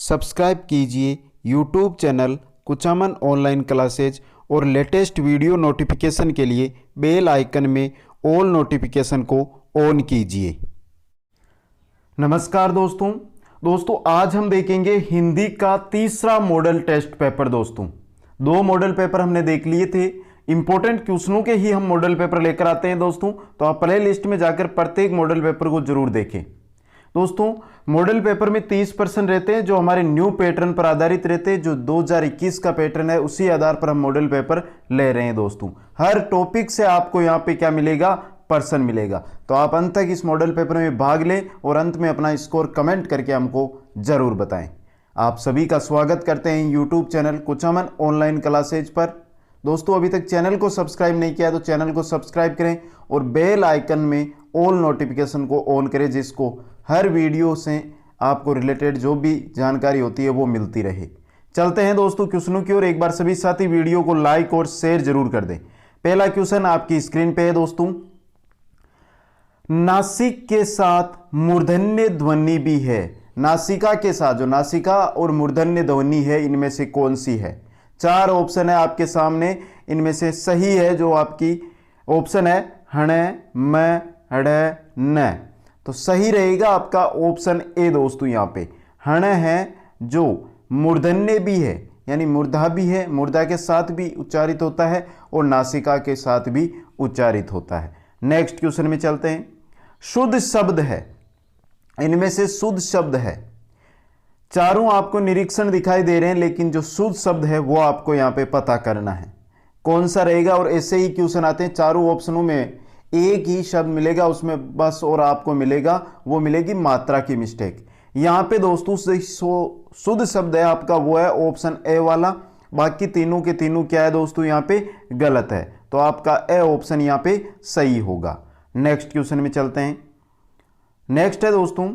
Subscribe कीजिए YouTube channel Kuchaman online classes और latest video notification के लिए बेल आइकन में ऑल नोटिफिकेशन को ऑन कीजिए। नमस्कार दोस्तों आज हम देखेंगे हिंदी का तीसरा मॉडल टेस्ट पेपर। दोस्तों दो मॉडल पेपर हमने देख लिए थे, इंपॉर्टेंट क्वेश्चनों के ही हम मॉडल पेपर लेकर आते हैं दोस्तों, तो आप प्ले लिस्ट में जाकर प्रत्येक मॉडल पेपर को जरूर देखें। दोस्तों मॉडल पेपर में 30% रहते हैं जो हमारे न्यू पैटर्न पर आधारित रहते हैं, जो 2021 का पैटर्न है उसी आधार पर हम मॉडल पेपर ले रहे हैं। दोस्तों हर टॉपिक से आपको यहाँ पे क्या मिलेगा, पर्सन मिलेगा। तो आप अंत तक इस मॉडल पेपर में भाग लें और अंत में अपना स्कोर कमेंट करके हमको जरूर बताएं। आप सभी का स्वागत करते हैं YouTube channel Kuchaman online classes पर। दोस्तों अभी तक चैनल को सब्सक्राइब नहीं किया तो चैनल को सब्सक्राइब करें और बेल आइकन में ऑल नोटिफिकेशन को ऑन करें, जिसको हर वीडियो से आपको रिलेटेड जो भी जानकारी होती है वो मिलती रहे। चलते हैं दोस्तों क्वेश्चनों की ओर। एक बार सभी साथी वीडियो को लाइक और शेयर जरूर कर दें। पहला क्वेश्चन आपकी स्क्रीन पे है दोस्तों, नासिक के साथ मूर्धन्य ध्वनि भी है। नासिका के साथ, जो नासिका और मूर्धन्य ध्वनि है, इनमें से कौन सी है? चार ऑप्शन है आपके सामने, इनमें से सही है जो आपकी ऑप्शन है हणे म हड़े न, तो सही रहेगा आपका ऑप्शन ए। दोस्तों यहाँ पे हण है जो मूर्धन्य भी है, यानी मूर्धा भी है, मूर्धा के साथ भी उच्चारित होता है और नासिका के साथ भी उच्चारित होता है। नेक्स्ट क्वेश्चन में चलते हैं। शुद्ध शब्द है, इनमें से शुद्ध शब्द है, चारों आपको निरीक्षण दिखाई दे रहे हैं, लेकिन जो शुद्ध शब्द है वो आपको यहाँ पे पता करना है कौन सा रहेगा। और ऐसे ही क्वेश्चन आते हैं, चारों ऑप्शनों में एक ही शब्द मिलेगा उसमें बस, और आपको मिलेगा वो मिलेगी मात्रा की मिस्टेक। यहाँ पे दोस्तों शुद्ध शब्द है आपका वो है ऑप्शन ए वाला, बाकी तीनों के तीनों क्या है दोस्तों यहाँ पे गलत है, तो आपका ए ऑप्शन यहाँ पे सही होगा। नेक्स्ट क्वेश्चन में चलते हैं। नेक्स्ट है दोस्तों,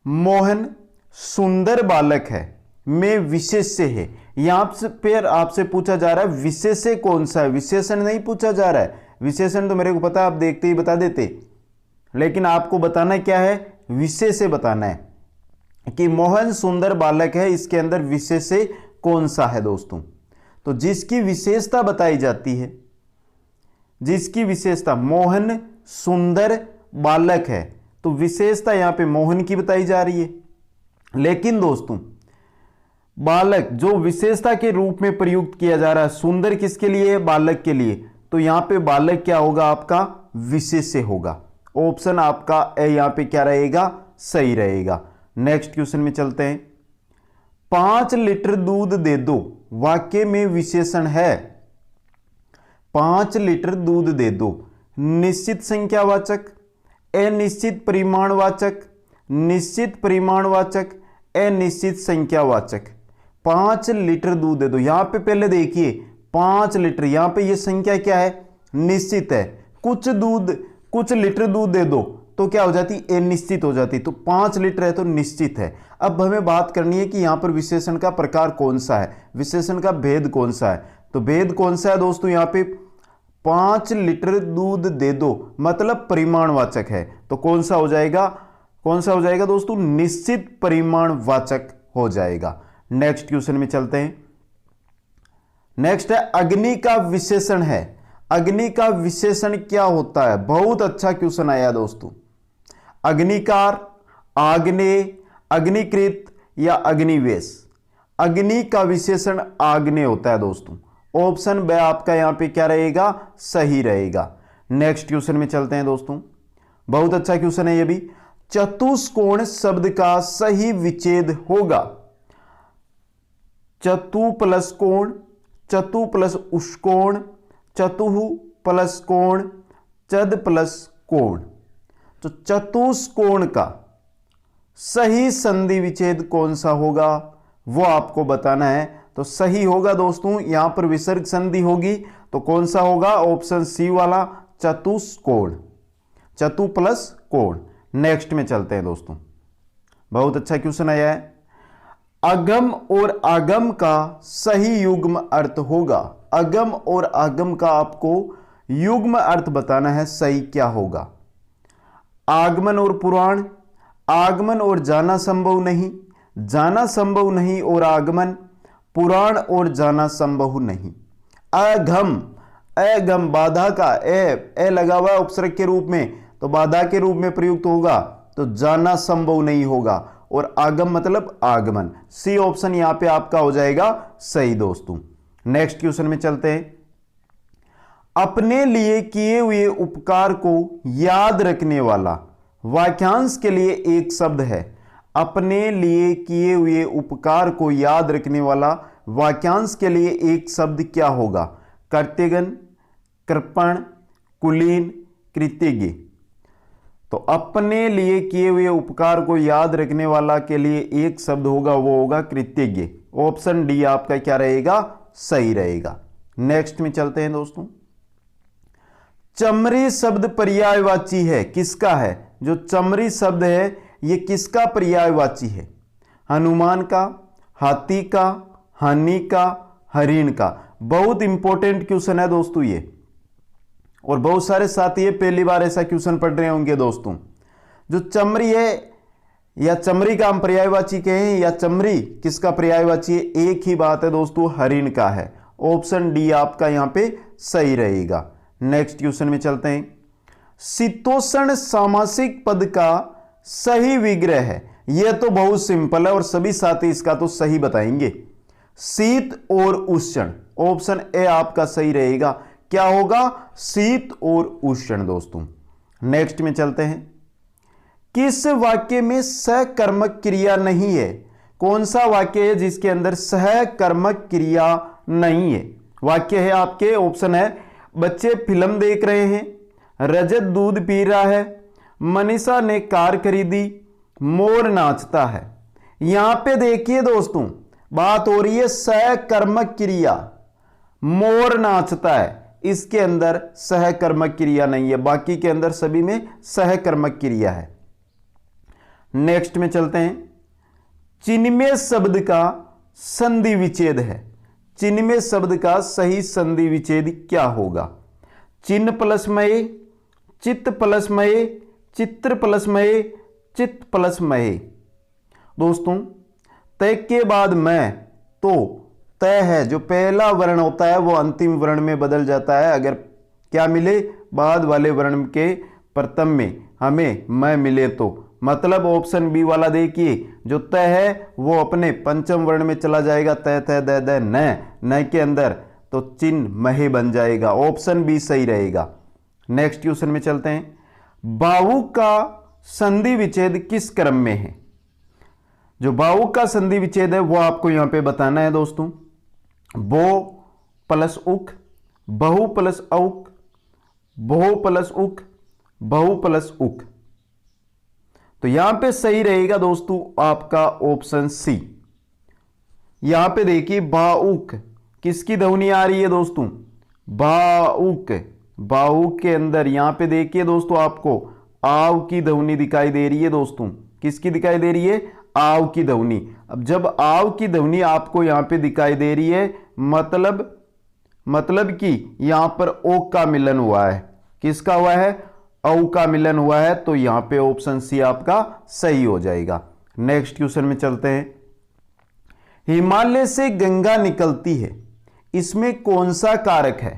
मोहन सुंदर बालक है में विशेष्य है। यहाँ पर आपसे पूछा जा रहा है विशेष्य कौन सा है, विशेषण नहीं पूछा जा रहा है। विशेषण तो मेरे को पता है, आप देखते ही बता देते, लेकिन आपको बताना क्या है, विशेष्य बताना है कि मोहन सुंदर बालक है, इसके अंदर विशेष्य कौन सा है दोस्तों। तो जिसकी विशेषता बताई जाती है, जिसकी विशेषता मोहन सुंदर बालक है, तो विशेषता यहां पे मोहन की बताई जा रही है। लेकिन दोस्तों बालक जो विशेषता के रूप में प्रयुक्त किया जा रहा है, सुंदर किसके लिए है, बालक के लिए, तो यहां पे बालक क्या होगा आपका विशेष्य होगा। ऑप्शन आपका ए यहां पे क्या रहेगा, सही रहेगा। नेक्स्ट क्वेश्चन में चलते हैं। 5 लीटर दूध दे दो वाक्य में विशेषण है। 5 लीटर दूध दे दो, निश्चित संख्यावाचक, अनिश्चित परिमाणवाचक, निश्चित परिमाणवाचक, अनिश्चित संख्यावाचक। 5 लीटर दूध दे दो, यहां पे पहले देखिए 5 लीटर, यहां पे ये संख्या क्या है, निश्चित है। कुछ लीटर दूध दे दो तो क्या हो जाती, अनिश्चित हो जाती, तो 5 लीटर है तो निश्चित है। अब हमें बात करनी है कि यहां पर विशेषण का प्रकार कौन सा है, विशेषण का भेद कौन सा है। तो भेद कौन सा है दोस्तों, यहां पे 5 लीटर दूध दे दो मतलब परिमाणवाचक है, तो कौन सा हो जाएगा, कौन सा हो जाएगा दोस्तों, निश्चित परिमाणवाचक हो जाएगा। नेक्स्ट क्वेश्चन में चलते हैं। नेक्स्ट है अग्नि का विशेषण है। अग्नि का विशेषण क्या होता है, बहुत अच्छा क्वेश्चन आया दोस्तों। अग्निकार, आग्नेय, अग्निकृत या अग्निवेश। अग्नि का विशेषण आग्नेय होता है दोस्तों। ऑप्शन बी आपका यहां पे क्या रहेगा, सही रहेगा। नेक्स्ट क्वेश्चन में चलते हैं दोस्तों, बहुत अच्छा क्वेश्चन है ये भी। चतुष्कोण शब्द का सही विच्छेद होगा। चतु प्लस कोण, चतु प्लस उष्कोण, चतुः प्लस कोण, चद प्लस कोण। तो चतुष्कोण का सही संधि विच्छेद कौन सा होगा वो आपको बताना है। तो सही होगा दोस्तों यहां पर विसर्ग संधि होगी, तो कौन सा होगा, ऑप्शन सी वाला चतुष्कोण, चतु प्लस कोण। नेक्स्ट में चलते हैं दोस्तों, बहुत अच्छा क्वेश्चन आया है। अगम और आगम का सही युग्म अर्थ होगा। अगम और आगम का आपको युग्म अर्थ बताना है, सही क्या होगा। आगमन और पुराण, आगमन और जाना संभव नहीं, जाना संभव नहीं और आगमन, पुराण और जाना संभव नहीं। अघम, अगम बाधा का ए लगा हुआ है उपसर्ग के रूप में, तो बाधा के रूप में प्रयुक्त होगा तो जाना संभव नहीं होगा, और आगम मतलब आगमन। सी ऑप्शन यहां पे आपका हो जाएगा सही दोस्तों। नेक्स्ट क्वेश्चन में चलते हैं। अपने लिए किए हुए उपकार को याद रखने वाला वाक्यांश के लिए एक शब्द है। अपने लिए किए हुए उपकार को याद रखने वाला वाक्यांश के लिए एक शब्द क्या होगा? कर्तृगण, कृपण, कुलीन, कृतज्ञ। तो अपने लिए किए हुए उपकार को याद रखने वाला के लिए एक शब्द होगा, वो होगा कृतज्ञ। ऑप्शन डी आपका क्या रहेगा? सही रहेगा। नेक्स्ट में चलते हैं दोस्तों। चमरी शब्द पर्यायवाची है, किसका है? जो चमरी शब्द है ये किसका पर्यायवाची है? हनुमान का, हाथी का, हानि का, हरिण का। बहुत इंपॉर्टेंट क्वेश्चन है दोस्तों ये, और बहुत सारे साथी ये पहली बार ऐसा क्वेश्चन पढ़ रहे होंगे दोस्तों। जो चमरी है या चमरी का हम पर्यायवाची कहें या चमरी किसका पर्यायवाची है, एक ही बात है दोस्तों, हरिण का है। ऑप्शन डी आपका यहां पे सही रहेगा। नेक्स्ट क्वेश्चन में चलते हैं। शीतोष्ण सामासिक पद का सही विग्रह है। यह तो बहुत सिंपल है और सभी साथी इसका तो सही बताएंगे। शीत और उष्ण, ऑप्शन ए आपका सही रहेगा। क्या होगा? शीत और उष्ण दोस्तों। नेक्स्ट में चलते हैं। किस वाक्य में सहकर्मक क्रिया नहीं है? कौन सा वाक्य है जिसके अंदर सहकर्मक क्रिया नहीं है? वाक्य है आपके, ऑप्शन है बच्चे फिल्म देख रहे हैं, रजत दूध पी रहा है, मनीषा ने कार खरीदी, मोर नाचता है। यहां पे देखिए दोस्तों, बात हो रही है सहकर्मक क्रिया। मोर नाचता है, इसके अंदर सहकर्मक क्रिया नहीं है, बाकी के अंदर सभी में सहकर्मक क्रिया है। नेक्स्ट में चलते हैं। चिन्मय शब्द का संधि विच्छेद है। चिन्मय शब्द का सही संधि विच्छेद क्या होगा? चिन्ह प्लस मय, चित्त प्लस मय, चित्र प्लस मय, चित्त प्लस मय। दोस्तों तय के बाद मैं, तो तय है जो पहला वर्ण होता है वो अंतिम वर्ण में बदल जाता है। अगर क्या मिले? बाद वाले वर्ण के प्रथम में हमें मैं मिले तो। मतलब ऑप्शन बी वाला देखिए, जो तय है वो अपने पंचम वर्ण में चला जाएगा, तय तय द द न के अंदर, तो चिन्ह महे बन जाएगा। ऑप्शन बी सही रहेगा। नेक्स्ट क्वेश्चन में चलते हैं। बाहु का संधि विच्छेद किस क्रम में है? जो बाहु का संधि विच्छेद है वो आपको यहां पे बताना है दोस्तों। बो प्लस उक, बहु प्लस औक, बहु प्लस उक, बहु प्लस उक। तो यहां पे सही रहेगा दोस्तों आपका ऑप्शन सी। यहां पे देखिए बाउक, किसकी ध्वनि आ रही है दोस्तों? बाउक। बाउक के अंदर यहां पे देखिए दोस्तों आपको आव की ध्वनि दिखाई दे रही है दोस्तों। किसकी दिखाई दे रही है? आव की ध्वनि। अब जब आव की ध्वनि आपको यहां पे दिखाई दे रही है, मतलब कि यहां पर ओक का मिलन हुआ है। किसका हुआ है? औ का मिलन हुआ है, तो यहां पे ऑप्शन सी आपका सही हो जाएगा। नेक्स्ट क्वेश्चन में चलते हैं। हिमालय से गंगा निकलती है, इसमें कौन सा कारक है?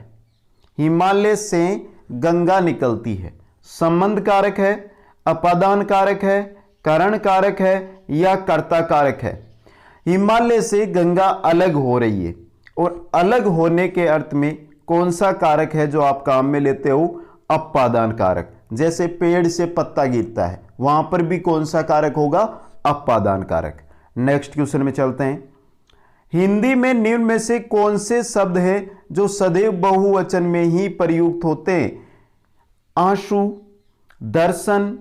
हिमालय से गंगा निकलती है, संबंध कारक है, अपादान कारक है, कारण कारक है या कर्ता कारक है? हिमालय से गंगा अलग हो रही है, और अलग होने के अर्थ में कौन सा कारक है जो आप काम में लेते हो? अपादान कारक। जैसे पेड़ से पत्ता गिरता है, वहां पर भी कौन सा कारक होगा? अपादान कारक। नेक्स्ट क्वेश्चन में चलते हैं। हिंदी में निम्न में से कौन से शब्द हैं जो सदैव बहुवचन में ही प्रयुक्त होते हैं? आंसू, दर्शन,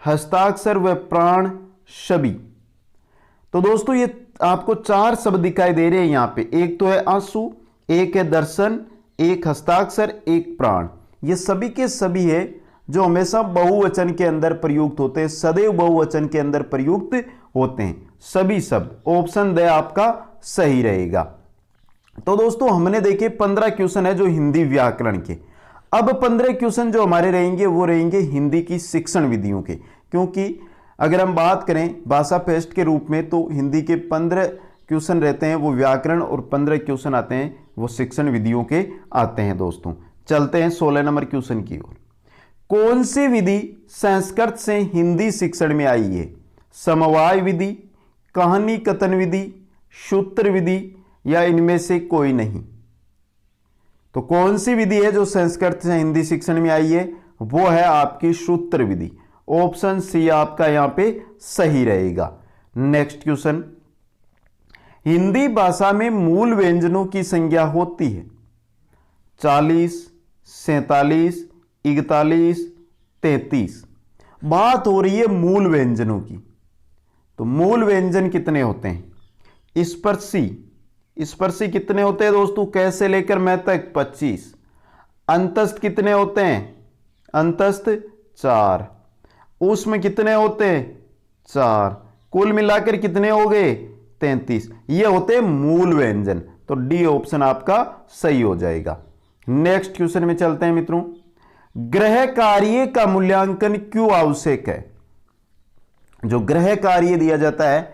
हस्ताक्षर व प्राण, छवि। तो दोस्तों ये आपको चार शब्द दिखाई दे रहे हैं यहां पे। एक तो है आंसू, एक है दर्शन, एक हस्ताक्षर, एक प्राण। ये सभी के सभी है जो हमेशा बहुवचन के अंदर प्रयुक्त होते हैं, सदैव बहुवचन के अंदर प्रयुक्त होते हैं सभी शब्द। ऑप्शन द आपका सही रहेगा। तो दोस्तों हमने देखे 15 क्वेश्चन है जो हिंदी व्याकरण के। अब 15 क्वेश्चन जो हमारे रहेंगे वो रहेंगे हिंदी की शिक्षण विधियों के, क्योंकि अगर हम बात करें भाषा पेस्ट के रूप में तो हिंदी के 15 क्वेश्चन रहते हैं वो व्याकरण और 15 क्वेश्चन आते हैं वो शिक्षण विधियों के आते हैं दोस्तों। चलते हैं 16 नंबर क्वेश्चन की ओर। कौन सी विधि संस्कृत से हिंदी शिक्षण में आई है? समवाय विधि, कहानी कथन विधि, सूत्र विधि या इनमें से कोई नहीं? तो कौन सी विधि है जो संस्कृत से हिंदी शिक्षण में आई है? वो है आपकी सूत्र विधि। ऑप्शन सी आपका यहां पे सही रहेगा। नेक्स्ट क्वेश्चन, हिंदी भाषा में मूल व्यंजनों की संख्या होती है 40, 47, 41, 33। बात हो रही है मूल व्यंजनों की, तो मूल व्यंजन कितने होते हैं? स्पर्शी कितने होते हैं दोस्तों? कैसे लेकर मैं तक 25। अंतस्थ कितने होते हैं? अंतस्थ 4। ऊष्म कितने होते हैं? 4। कुल मिलाकर कितने हो गए? 33। ये होते हैं मूल व्यंजन, तो डी ऑप्शन आपका सही हो जाएगा। नेक्स्ट क्वेश्चन में चलते हैं मित्रों। ग्रह कार्य का मूल्यांकन क्यों आवश्यक है? जो ग्रह कार्य दिया जाता है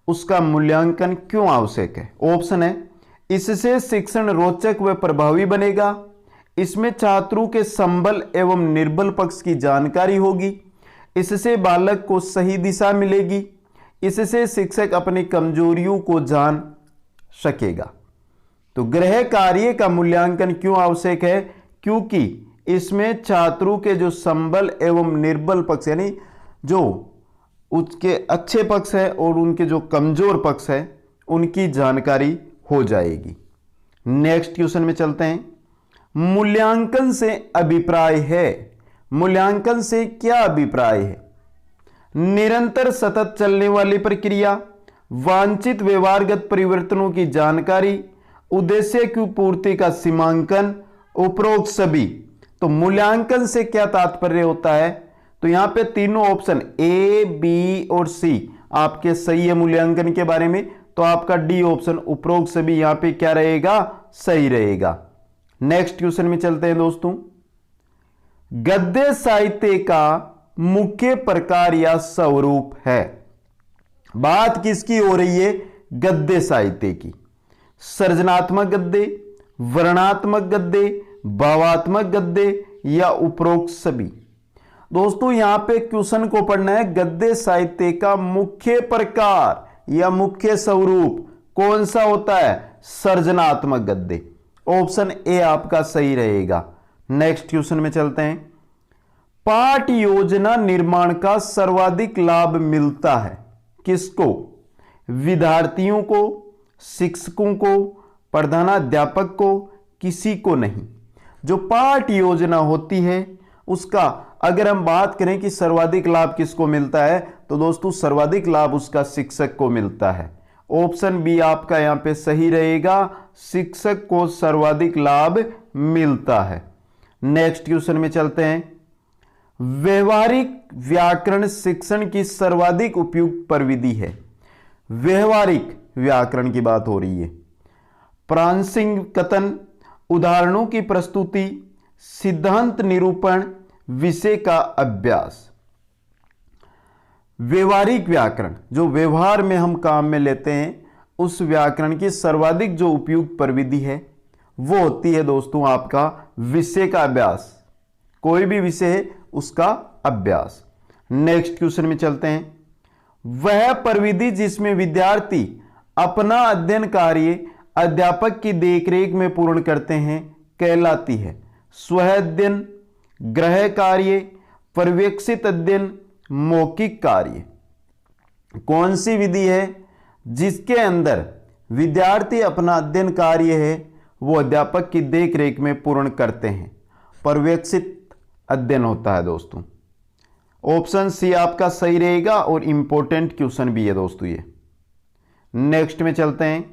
उसका मूल्यांकन क्यों आवश्यक है? ऑप्शन है, इससे शिक्षण रोचक व प्रभावी बनेगा, इसमें छात्रों के संबल एवं निर्बल पक्ष की जानकारी होगी, इससे बालक को सही दिशा मिलेगी, इससे शिक्षक अपनी कमजोरियों को जान सकेगा। तो ग्रह कार्य का मूल्यांकन क्यों आवश्यक है? क्योंकि इसमें छात्रों के जो संबल एवं निर्बल पक्ष यानी जो उसके अच्छे पक्ष है और उनके जो कमजोर पक्ष है उनकी जानकारी हो जाएगी। नेक्स्ट क्वेश्चन में चलते हैं। मूल्यांकन से अभिप्राय है। मूल्यांकन से क्या अभिप्राय है? निरंतर सतत चलने वाली प्रक्रिया, वांछित व्यवहारगत परिवर्तनों की जानकारी, उद्देश्य की पूर्ति का सीमांकन, उपरोक्त सभी। तो मूल्यांकन से क्या तात्पर्य होता है? तो यहां पे तीनों ऑप्शन ए, बी और सी आपके सही है मूल्यांकन के बारे में, तो आपका डी ऑप्शन उपरोक्त सभी यहां पे क्या रहेगा? सही रहेगा। नेक्स्ट क्वेश्चन में चलते हैं दोस्तों। गद्य साहित्य का मुख्य प्रकार या स्वरूप है। बात किसकी हो रही है? गद्य साहित्य की। सृजनात्मक गद्य, वर्णनात्मक गद्य, भावात्मक गद्य या उपरोक्त सभी? दोस्तों यहां पे क्वेश्चन को पढ़ना है, गद्य साहित्य का मुख्य प्रकार या मुख्य स्वरूप कौन सा होता है? सृजनात्मक गद्य। ऑप्शन ए आपका सही रहेगा। नेक्स्ट क्वेश्चन में चलते हैं। पाठ योजना निर्माण का सर्वाधिक लाभ मिलता है किसको? विद्यार्थियों को, शिक्षकों को, प्रधानाध्यापक को, किसी को नहीं। जो पाठ योजना होती है उसका अगर हम बात करें कि सर्वाधिक लाभ किसको मिलता है, तो दोस्तों सर्वाधिक लाभ उसका शिक्षक को मिलता है। ऑप्शन बी आपका यहां पे सही रहेगा, शिक्षक को सर्वाधिक लाभ मिलता है। नेक्स्ट क्वेश्चन में चलते हैं। व्यवहारिक व्याकरण शिक्षण की सर्वाधिक उपयुक्त प्रविधि है। व्यवहारिक व्याकरण की बात हो रही है। प्रासंगिक कथन, उदाहरणों की प्रस्तुति, सिद्धांत निरूपण, विषय का अभ्यास। व्यवहारिक व्याकरण जो व्यवहार में हम काम में लेते हैं उस व्याकरण की सर्वाधिक जो उपयुक्त प्रविधि है वो होती है दोस्तों आपका विषय का अभ्यास। कोई भी विषय है उसका अभ्यास। नेक्स्ट क्वेश्चन में चलते हैं। वह प्रविधि जिसमें विद्यार्थी अपना अध्ययन कार्य अध्यापक की देखरेख में पूर्ण करते हैं कहलाती है स्व अध्ययन, गृह कार्य, पर्यवेक्षित अध्ययन, मौखिक कार्य। कौन सी विधि है जिसके अंदर विद्यार्थी अपना अध्ययन कार्य है वो अध्यापक की देखरेख में पूर्ण करते हैं? पर्यवेक्षित अध्ययन होता है दोस्तों। ऑप्शन सी आपका सही रहेगा और इंपॉर्टेंट क्वेश्चन भी है दोस्तों ये। नेक्स्ट में चलते हैं।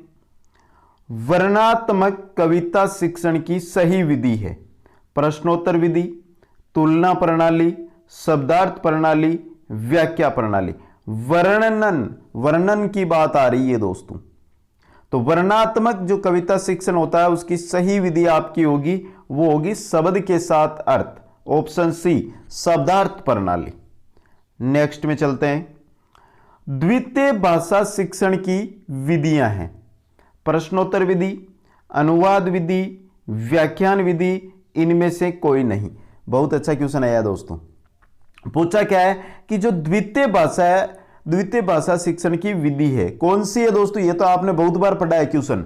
वर्णनात्मक कविता शिक्षण की सही विधि है। प्रश्नोत्तर विधि, तुलना प्रणाली, शब्दार्थ प्रणाली, व्याख्या प्रणाली। वर्णन की बात आ रही है दोस्तों। तो वर्णनात्मक जो कविता शिक्षण होता है उसकी सही विधि आपकी होगी वो होगी शब्द के साथ अर्थ। ऑप्शन सी शब्दार्थ प्रणाली। नेक्स्ट में चलते हैं। द्वितीय भाषा शिक्षण की विधियां हैं प्रश्नोत्तर विधि, अनुवाद विधि, व्याख्यान विधि, इनमें से कोई नहीं। बहुत अच्छा क्वेश्चन आया दोस्तों। पूछा क्या है कि जो द्वितीय भाषा है, द्वितीय भाषा शिक्षण की विधि है, कौन सी है दोस्तों? ये तो आपने बहुत बार पढ़ा है क्वेश्चन,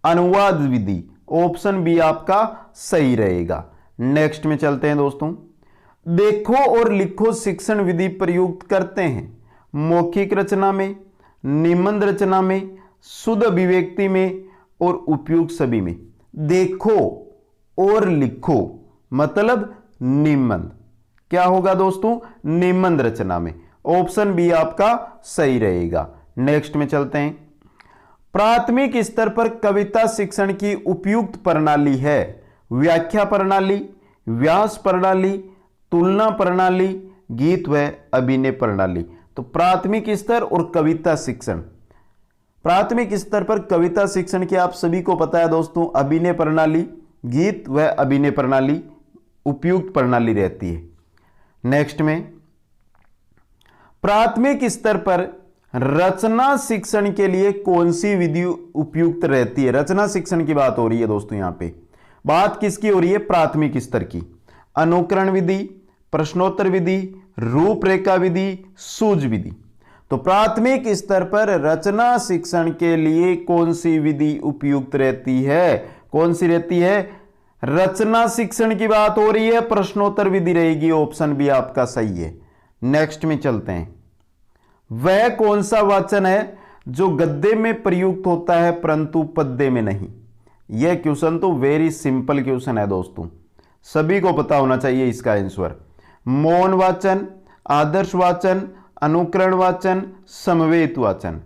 अनुवाद विधि। ऑप्शन बी आपका सही रहेगा। नेक्स्ट में चलते हैं दोस्तों। देखो और लिखो शिक्षण विधि प्रयुक्त करते हैं मौखिक रचना में, निबंध रचना में, शुद्ध अभिव्यक्ति में और उपयुक्त सभी में। देखो और लिखो मतलब निबंध, क्या होगा दोस्तों? निबंध रचना में। ऑप्शन बी आपका सही रहेगा। नेक्स्ट में चलते हैं। प्राथमिक स्तर पर कविता शिक्षण की उपयुक्त प्रणाली है व्याख्या प्रणाली, व्यास प्रणाली, तुलना प्रणाली, गीत व अभिनय प्रणाली। तो प्राथमिक स्तर और कविता शिक्षण, प्राथमिक स्तर पर कविता शिक्षण की आप सभी को पता है दोस्तों, अभिनय प्रणाली, गीत व अभिनय प्रणाली उपयुक्त प्रणाली रहती है। नेक्स्ट में, प्राथमिक स्तर पर रचना शिक्षण के लिए कौन सी विधि उपयुक्त रहती है? रचना शिक्षण की बात हो रही है दोस्तों। यहां पे बात किसकी हो रही है? प्राथमिक स्तर की। अनुकरण विधि, प्रश्नोत्तर विधि, रूपरेखा विधि, सूझ विधि। तो प्राथमिक स्तर पर रचना शिक्षण के लिए कौन सी विधि उपयुक्त रहती है? कौन सी रहती है? रचना शिक्षण की बात हो रही है, प्रश्नोत्तर विधि रहेगी। ऑप्शन बी आपका सही है। नेक्स्ट में चलते हैं। वह कौन सा वाचन है जो गद्य में प्रयुक्त होता है परंतु पद्य में नहीं? यह क्वेश्चन तो वेरी सिंपल क्वेश्चन है दोस्तों, सभी को पता होना चाहिए इसका आंसर। मौन वाचन, आदर्श वाचन, अनुकरण वाचन, समवेत वाचन।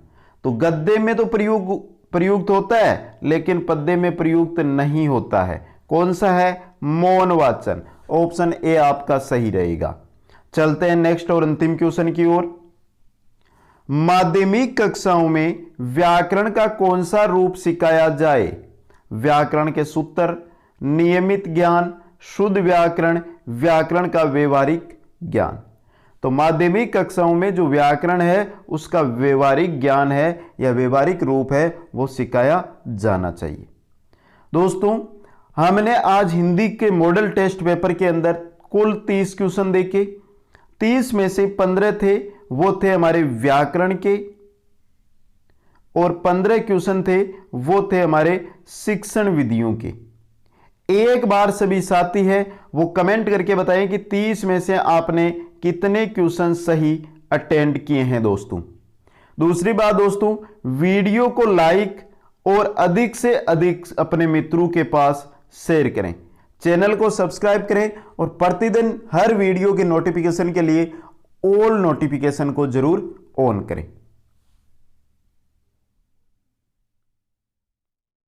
तो गद्य में तो प्रयुक्त होता है लेकिन पद्य में प्रयुक्त नहीं होता है। कौन सा है? मौन वाचन। ऑप्शन ए आपका सही रहेगा। चलते हैं नेक्स्ट और अंतिम क्वेश्चन की ओर। माध्यमिक कक्षाओं में व्याकरण का कौन सा रूप सिखाया जाए? व्याकरण के सूत्र, नियमित ज्ञान, शुद्ध व्याकरण, व्याकरण का व्यवहारिक ज्ञान। तो माध्यमिक कक्षाओं में जो व्याकरण है उसका व्यवहारिक ज्ञान है या व्यवहारिक रूप है वो सिखाया जाना चाहिए। दोस्तों, हमने आज हिंदी के मॉडल टेस्ट पेपर के अंदर कुल 30 क्वेश्चन देखे। 30 में से 15 थे वो थे हमारे व्याकरण के, और 15 क्वेश्चन थे वो थे हमारे शिक्षण विधियों के। एक बार सभी साथी है वो कमेंट करके बताएं कि 30 में से आपने कितने क्वेश्चन सही अटेंड किए हैं दोस्तों। दूसरी बात दोस्तों, वीडियो को लाइक और अधिक से अधिक अपने मित्रों के पास शेयर करें, चैनल को सब्सक्राइब करें और प्रतिदिन हर वीडियो के नोटिफिकेशन के लिए ऑल नोटिफिकेशन को जरूर ऑन करें।